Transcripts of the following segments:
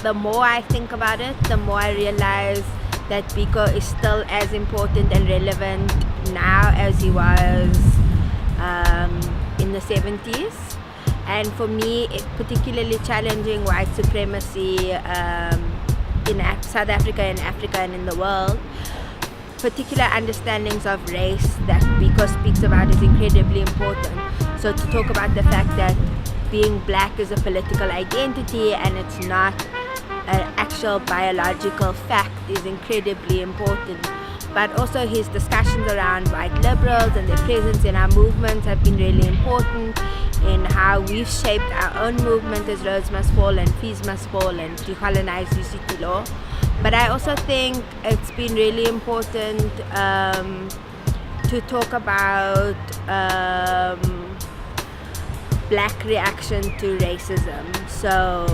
the more I think about it, the more I realize that Biko is still as important and relevant now as he was in the 70s. And for me, it's particularly challenging white supremacy in South Africa, in Africa, and in the world. Particular understandings of race that Biko speaks about is incredibly important. So to talk about the fact that being black is a political identity and it's not an actual biological fact is incredibly important. But also his discussions around white liberals and their presence in our movements have been really important in how we've shaped our own movement as Rhodes Must Fall and Fees Must Fall and Decolonize UCT Law. But I also think it's been really important to talk about black reaction to racism. So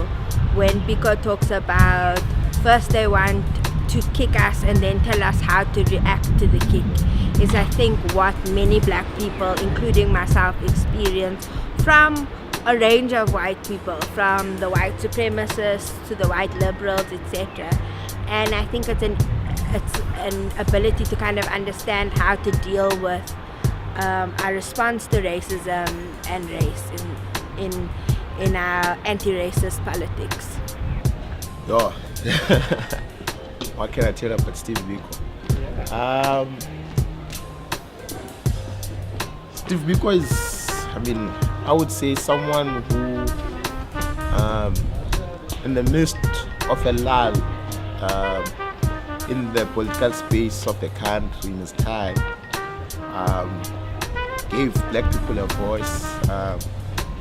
when Biko talks about first they want to kick us and then tell us how to react to the kick, is I think what many black people, including myself, experience from a range of white people, from the white supremacists to the white liberals, etc. And I think it's an ability to kind of understand how to deal with our response to racism and race in our anti-racist politics. Yo, what can I tell you about Steve Biko? Steve Biko is, I would say someone who, in the midst of a lull in the political space of the country in his time, gave black people a voice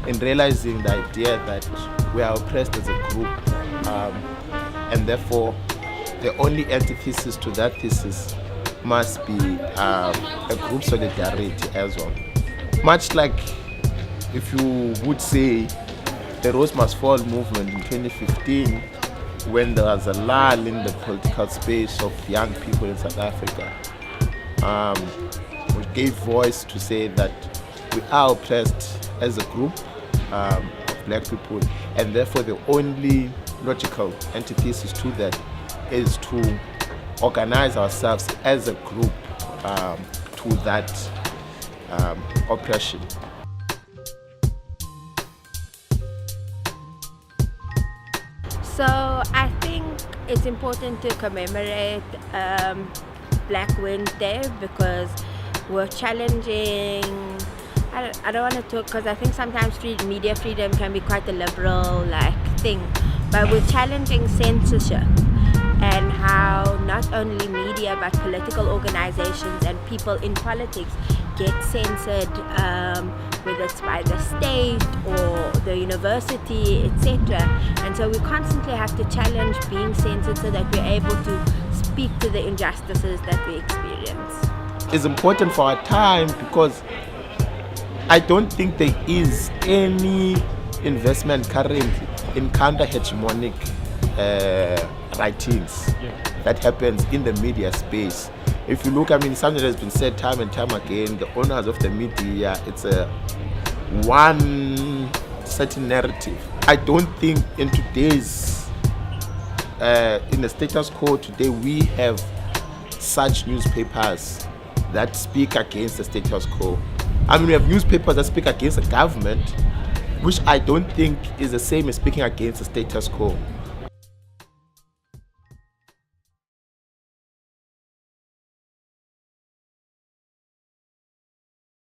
in realizing the idea that we are oppressed as a group, and therefore the only antithesis to that thesis must be a group solidarity as well. Much like if you would say the Rhodes Must Fall movement in 2015, when there was a lull in the political space of young people in South Africa, we gave voice to say that we are oppressed as a group of black people, and therefore the only logical antithesis to that is to organize ourselves as a group to that oppression. So I think it's important to commemorate Black Wednesday because we're challenging, I don't want to talk because I think sometimes media freedom can be quite a liberal thing, but we're challenging censorship and how not only media but political organizations and people in politics get censored, whether it's by the state or the university, etc. And so we constantly have to challenge being censored so that we're able to speak to the injustices that we experience. It's important for our time because I don't think there is any investment currently in counter-hegemonic writings that happens in the media space. If you look, something that has been said time and time again, the owners of the media, it's a one certain narrative. I don't think in today's, in the status quo today, we have such newspapers that speak against the status quo. We have newspapers that speak against the government, which I don't think is the same as speaking against the status quo.